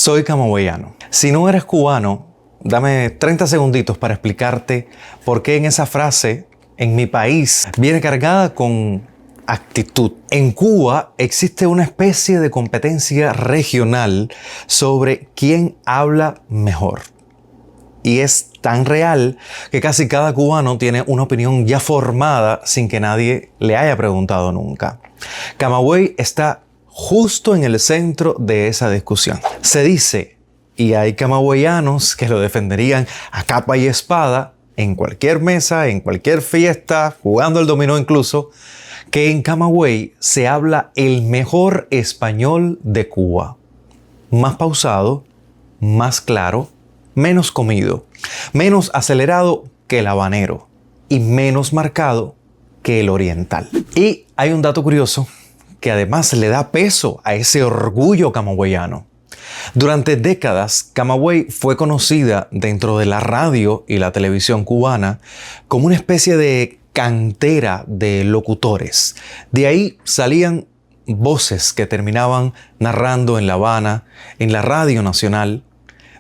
Soy camagüeyano. Si no eres cubano, dame 30 segunditos para explicarte por qué en esa frase, en mi país, viene cargada con actitud. En Cuba existe una especie de competencia regional sobre quién habla mejor. Y es tan real que casi cada cubano tiene una opinión ya formada sin que nadie le haya preguntado nunca. Camagüey está justo en el centro de esa discusión. Se dice, y hay camagüeyanos que lo defenderían a capa y espada, en cualquier mesa, en cualquier fiesta, jugando al dominó incluso, que en Camagüey se habla el mejor español de Cuba. Más pausado, más claro, menos comido, menos acelerado que el habanero y menos marcado que el oriental. Y hay un dato curioso que además le da peso a ese orgullo camagüeyano. Durante décadas, Camagüey fue conocida dentro de la radio y la televisión cubana como una especie de cantera de locutores. De ahí salían voces que terminaban narrando en La Habana, en la Radio Nacional,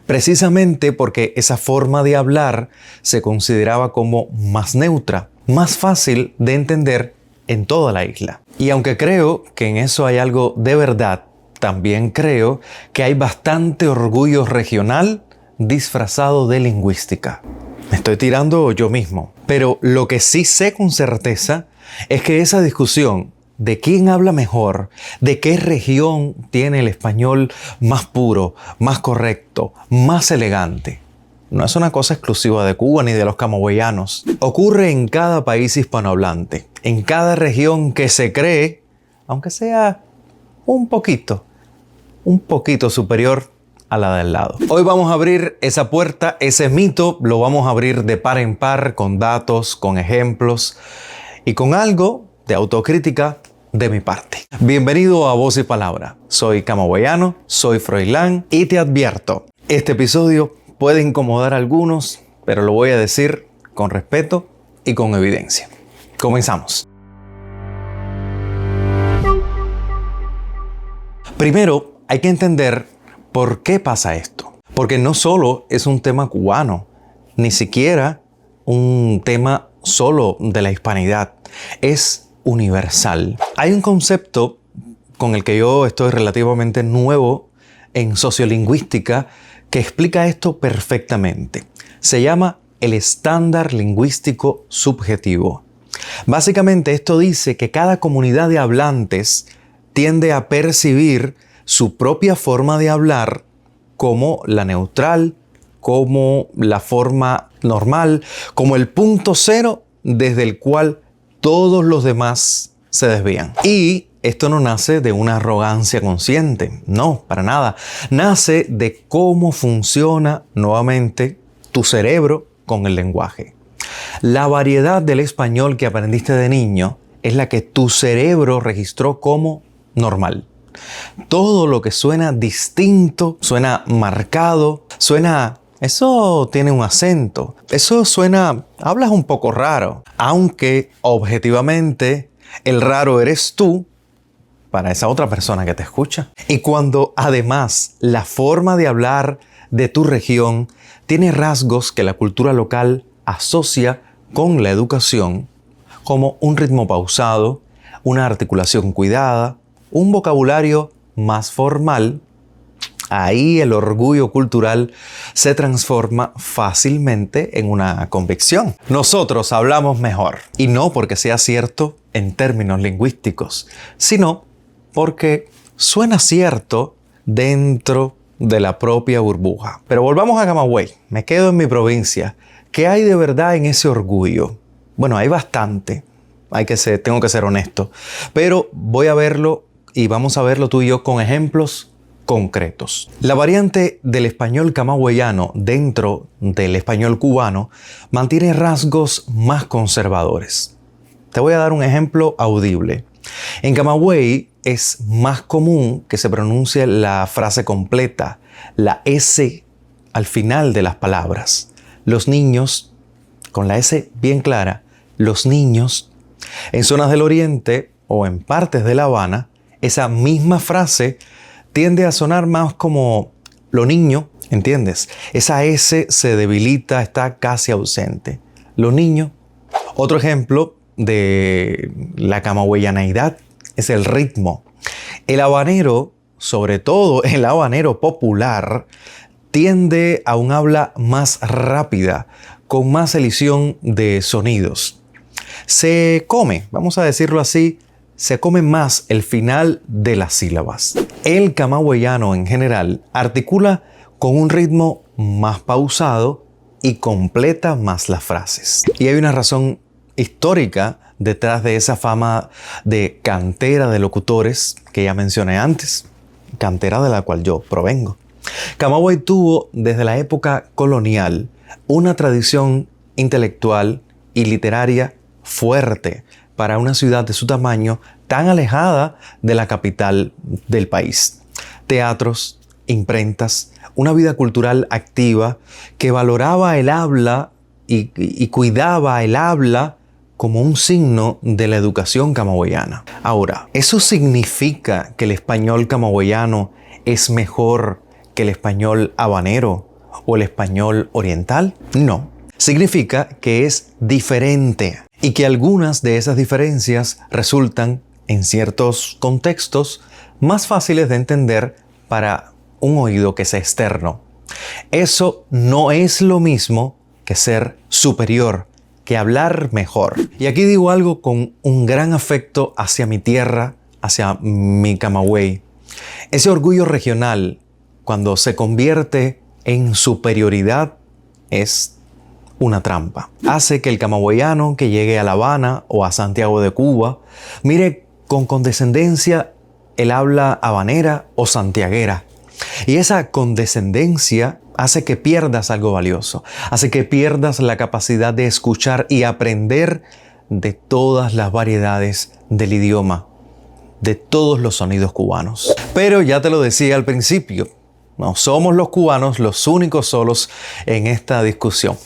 precisamente porque esa forma de hablar se consideraba como más neutra, más fácil de entender en toda la isla. Y aunque creo que en eso hay algo de verdad, también creo que hay bastante orgullo regional disfrazado de lingüística. Me estoy tirando yo mismo. Pero lo que sí sé con certeza es que esa discusión de quién habla mejor, de qué región tiene el español más puro, más correcto, más elegante, no es una cosa exclusiva de Cuba ni de los camagüeyanos. Ocurre en cada país hispanohablante, en cada región que se cree, aunque sea un poquito superior a la del lado. Hoy vamos a abrir esa puerta, ese mito, lo vamos a abrir de par en par, con datos, con ejemplos y con algo de autocrítica de mi parte. Bienvenido a Voz y Palabra. Soy camagüeyano, soy Froilán y te advierto, este episodio puede incomodar a algunos, pero lo voy a decir con respeto y con evidencia. Comenzamos. Primero, hay que entender por qué pasa esto. Porque no solo es un tema cubano, ni siquiera un tema solo de la hispanidad. Es universal. Hay un concepto con el que yo estoy relativamente nuevo en sociolingüística que explica esto perfectamente. Se llama el estándar lingüístico subjetivo. Básicamente esto dice que cada comunidad de hablantes tiende a percibir su propia forma de hablar como la neutral, como la forma normal, como el punto cero desde el cual todos los demás se desvían. Y esto no nace de una arrogancia consciente, no, para nada. Nace de cómo funciona nuevamente tu cerebro con el lenguaje. La variedad del español que aprendiste de niño es la que tu cerebro registró como normal. Todo lo que suena distinto, suena marcado, eso tiene un acento, eso suena, hablas un poco raro, aunque objetivamente el raro eres tú para esa otra persona que te escucha. Y cuando además la forma de hablar de tu región tiene rasgos que la cultura local asocia con la educación, como un ritmo pausado, una articulación cuidada, un vocabulario más formal, ahí el orgullo cultural se transforma fácilmente en una convicción. Nosotros hablamos mejor, y no porque sea cierto en términos lingüísticos, sino porque suena cierto dentro de la propia burbuja. Pero volvamos a Camagüey, me quedo en mi provincia. ¿Qué hay de verdad en ese orgullo? Bueno, hay bastante, tengo que ser honesto, pero voy a verlo y vamos a verlo tú y yo con ejemplos concretos. La variante del español camagüeyano dentro del español cubano mantiene rasgos más conservadores. Te voy a dar un ejemplo audible. En Camagüey es más común que se pronuncie la frase completa, la S al final de las palabras. Los niños, con la S bien clara, los niños. En zonas del Oriente o en partes de La Habana, esa misma frase tiende a sonar más como Lo niño, ¿entiendes? Esa S se debilita, está casi ausente. Lo niño. Otro ejemplo de la camagüeyaneidad es el ritmo. El habanero, sobre todo el habanero popular, tiende a un habla más rápida, con más elisión de sonidos. Se come, vamos a decirlo así, se come más el final de las sílabas. El camagüeyano en general articula con un ritmo más pausado y completa más las frases. Y hay una razón histórica detrás de esa fama de cantera de locutores que ya mencioné antes, cantera de la cual yo provengo. Camagüey tuvo desde la época colonial una tradición intelectual y literaria fuerte para una ciudad de su tamaño tan alejada de la capital del país. Teatros, imprentas, una vida cultural activa que valoraba el habla y cuidaba el habla como un signo de la educación camagüeyana. Ahora, ¿eso significa que el español camagüeyano es mejor que el español habanero o el español oriental? No. Significa que es diferente y que algunas de esas diferencias resultan, en ciertos contextos, más fáciles de entender para un oído que es externo. Eso no es lo mismo que ser superior, que hablar mejor. Y aquí digo algo con un gran afecto hacia mi tierra, hacia mi Camagüey. Ese orgullo regional, cuando se convierte en superioridad, es una trampa. Hace que el camagüeyano que llegue a La Habana o a Santiago de Cuba mire con condescendencia el habla habanera o santiaguera. Y esa condescendencia hace que pierdas algo valioso, hace que pierdas la capacidad de escuchar y aprender de todas las variedades del idioma, de todos los sonidos cubanos. Pero ya te lo decía al principio, no somos los cubanos los únicos solos en esta discusión.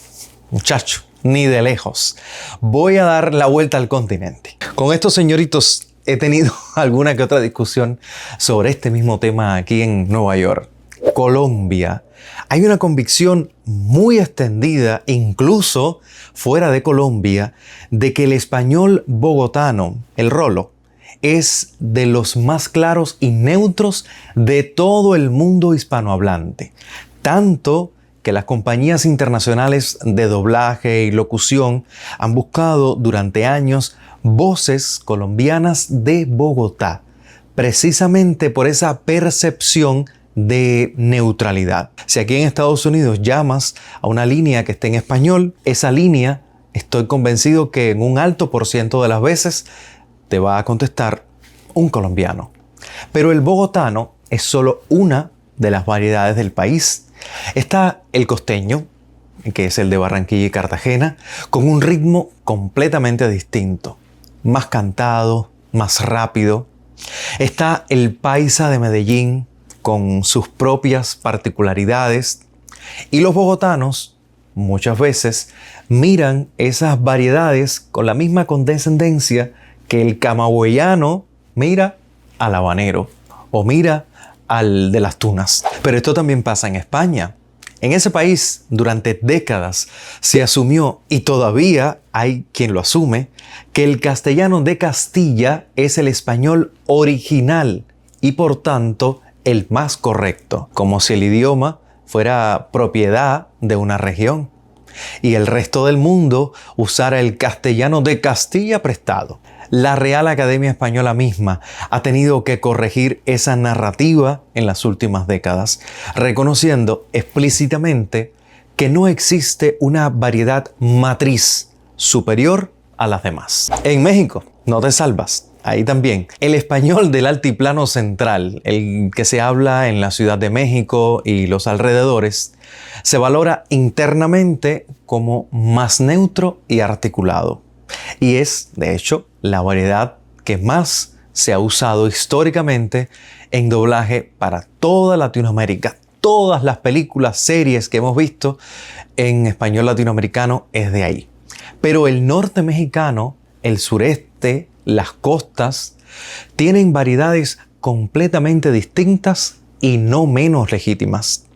Muchacho, ni de lejos. Voy a dar la vuelta al continente. Con estos señoritos he tenido alguna que otra discusión sobre este mismo tema aquí en Nueva York. Colombia. Hay una convicción muy extendida, incluso fuera de Colombia, de que el español bogotano, el rolo, es de los más claros y neutros de todo el mundo hispanohablante. Tanto que las compañías internacionales de doblaje y locución han buscado durante años voces colombianas de Bogotá, precisamente por esa percepción de neutralidad. Si aquí en Estados Unidos llamas a una línea que esté en español, esa línea, estoy convencido que en un alto por ciento de las veces te va a contestar un colombiano. Pero el bogotano es solo una de las variedades del país. Está el costeño, que es el de Barranquilla y Cartagena, con un ritmo completamente distinto, más cantado, más rápido. Está el paisa de Medellín, con sus propias particularidades. Y los bogotanos, muchas veces, miran esas variedades con la misma condescendencia que el camagüeyano mira al habanero o mira al de las tunas. Pero esto también pasa en España. En ese país, durante décadas, se asumió, y todavía hay quien lo asume, que el castellano de Castilla es el español original y, por tanto, el más correcto, como si el idioma fuera propiedad de una región y el resto del mundo usara el castellano de Castilla prestado. La Real Academia Española misma ha tenido que corregir esa narrativa en las últimas décadas, reconociendo explícitamente que no existe una variedad matriz superior a las demás. En México no te salvas. Ahí también. El español del altiplano central, el que se habla en la Ciudad de México y los alrededores, se valora internamente como más neutro y articulado. Y es, de hecho, la variedad que más se ha usado históricamente en doblaje para toda Latinoamérica. Todas las películas, series que hemos visto en español latinoamericano es de ahí. Pero el norte mexicano, el sureste, las costas, tienen variedades completamente distintas y no menos legítimas.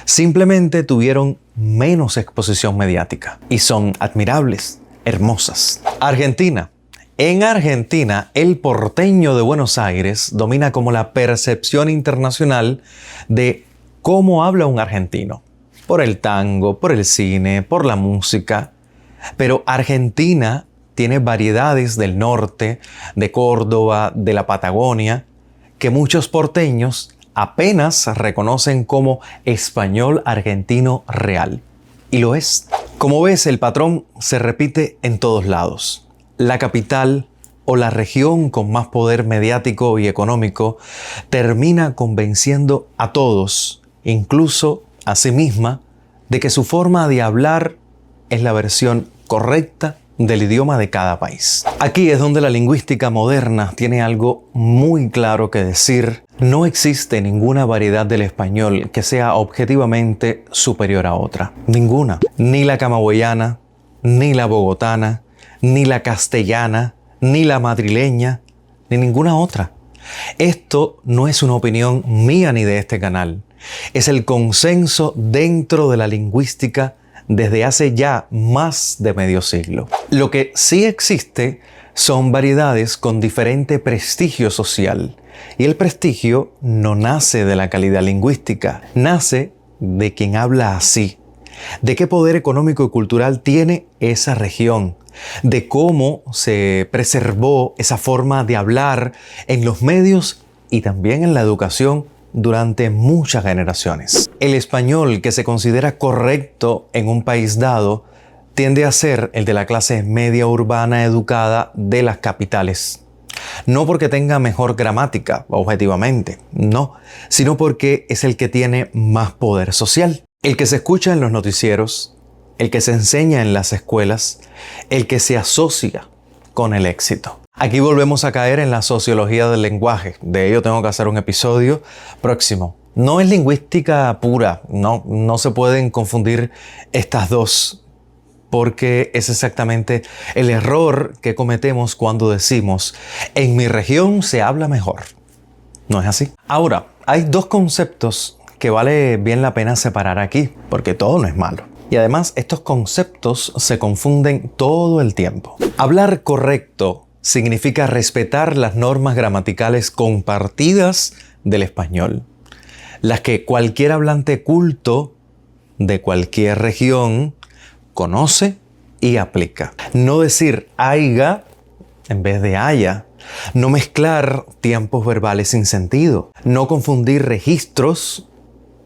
Simplemente tuvieron menos exposición mediática y son admirables, hermosas. Argentina. En Argentina, el porteño de Buenos Aires domina como la percepción internacional de cómo habla un argentino. Por el tango, por el cine, por la música. Pero Argentina tiene variedades del norte, de Córdoba, de la Patagonia, que muchos porteños apenas reconocen como español argentino real. Y lo es. Como ves, el patrón se repite en todos lados. La capital o la región con más poder mediático y económico termina convenciendo a todos, incluso a sí misma, de que su forma de hablar es la versión correcta del idioma de cada país. Aquí es donde la lingüística moderna tiene algo muy claro que decir. No existe ninguna variedad del español que sea objetivamente superior a otra. Ninguna. Ni la camagüeyana, ni la bogotana, ni la castellana, ni la madrileña, ni ninguna otra. Esto no es una opinión mía ni de este canal. Es el consenso dentro de la lingüística desde hace ya más de medio siglo. Lo que sí existe son variedades con diferente prestigio social. Y el prestigio no nace de la calidad lingüística, nace de quien habla así, de qué poder económico y cultural tiene esa región, de cómo se preservó esa forma de hablar en los medios y también en la educación durante muchas generaciones. El español que se considera correcto en un país dado tiende a ser el de la clase media urbana educada de las capitales. No porque tenga mejor gramática, objetivamente, no, sino porque es el que tiene más poder social. El que se escucha en los noticieros, el que se enseña en las escuelas, el que se asocia con el éxito. Aquí volvemos a caer en la sociología del lenguaje. De ello tengo que hacer un episodio próximo. No es lingüística pura, no se pueden confundir estas dos, porque es exactamente el error que cometemos cuando decimos en mi región se habla mejor. No es así. Ahora, hay dos conceptos que vale bien la pena separar aquí, porque todo no es malo. Y además, estos conceptos se confunden todo el tiempo. Hablar correcto significa respetar las normas gramaticales compartidas del español, las que cualquier hablante culto de cualquier región conoce y aplica. No decir haiga en vez de haya. No mezclar tiempos verbales sin sentido. No confundir registros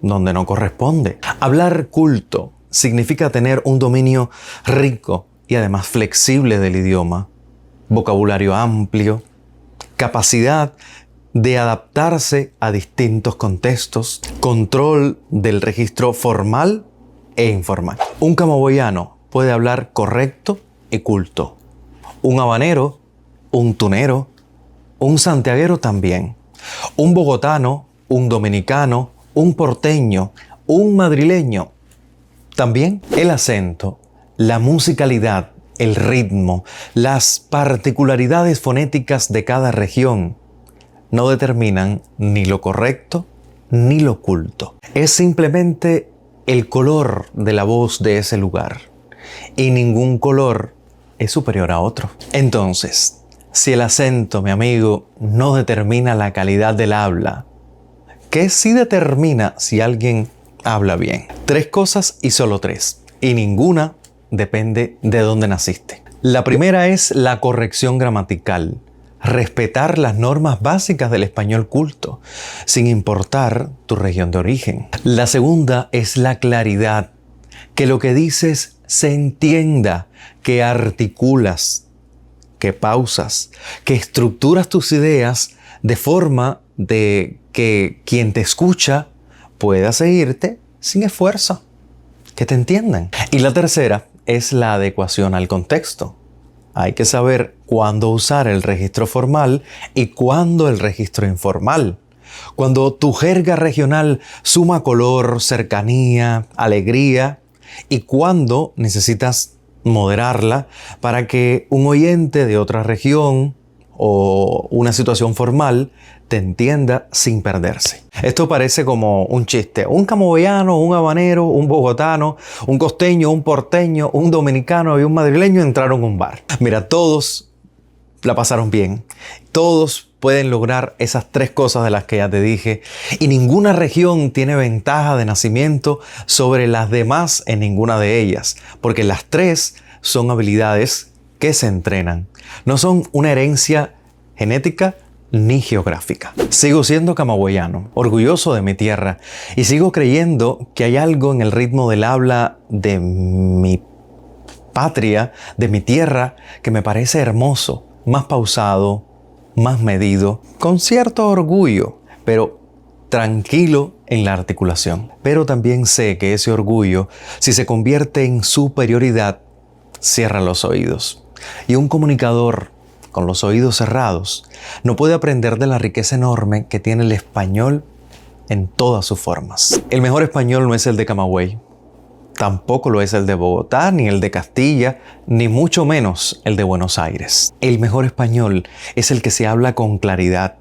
donde no corresponde. Hablar culto significa tener un dominio rico y además flexible del idioma, vocabulario amplio, capacidad de adaptarse a distintos contextos, control del registro formal e informal. Un camagüeyano puede hablar correcto y culto. Un habanero, un tunero, un santiaguero también. Un bogotano, un dominicano, un porteño, un madrileño. También el acento, la musicalidad, el ritmo, las particularidades fonéticas de cada región no determinan ni lo correcto ni lo culto. Es simplemente el color de la voz de ese lugar y ningún color es superior a otro. Entonces, si el acento, mi amigo, no determina la calidad del habla, ¿qué sí determina si alguien habla bien? 3 cosas y solo 3, y ninguna depende de dónde naciste. La primera es la corrección gramatical. Respetar las normas básicas del español culto, sin importar tu región de origen. La segunda es la claridad, que lo que dices se entienda, que articulas, que pausas, que estructuras tus ideas de forma de que quien te escucha pueda seguirte sin esfuerzo, que te entiendan. Y la tercera es la adecuación al contexto. Hay que saber cuándo usar el registro formal y cuándo el registro informal. Cuando tu jerga regional suma color, cercanía, alegría, y cuándo necesitas moderarla para que un oyente de otra región o una situación formal te entienda sin perderse. Esto parece como un chiste. Un camboyano, un habanero, un bogotano, un costeño, un porteño, un dominicano y un madrileño entraron a un bar. Mira, todos la pasaron bien. Todos pueden lograr esas tres cosas de las que ya te dije. Y ninguna región tiene ventaja de nacimiento sobre las demás en ninguna de ellas. Porque las tres son habilidades que se entrenan. No son una herencia genética ni geográfica. Sigo siendo camagüeyano, orgulloso de mi tierra, y sigo creyendo que hay algo en el ritmo del habla de mi patria, de mi tierra, que me parece hermoso, más pausado, más medido, con cierto orgullo, pero tranquilo en la articulación. Pero también sé que ese orgullo, si se convierte en superioridad, cierra los oídos. Y un comunicador con los oídos cerrados no puede aprender de la riqueza enorme que tiene el español en todas sus formas. El mejor español no es el de Camagüey, tampoco lo es el de Bogotá, ni el de Castilla, ni mucho menos el de Buenos Aires. El mejor español es el que se habla con claridad,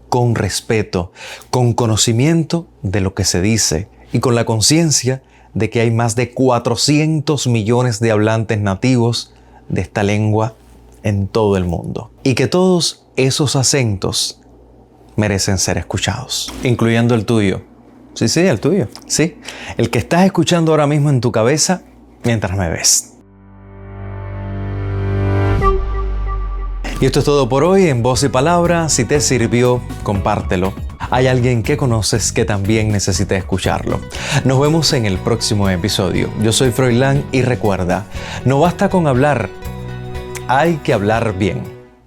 con respeto, con conocimiento de lo que se dice y con la conciencia de que hay más de 400 millones de hablantes nativos de esta lengua en todo el mundo. Y que todos esos acentos merecen ser escuchados, incluyendo el tuyo. Sí, el tuyo. Sí, el que estás escuchando ahora mismo en tu cabeza mientras me ves. Y esto es todo por hoy en Voz y Palabra. Si te sirvió, compártelo. Hay alguien que conoces que también necesita escucharlo. Nos vemos en el próximo episodio. Yo soy Froilán y recuerda, no basta con hablar, hay que hablar bien.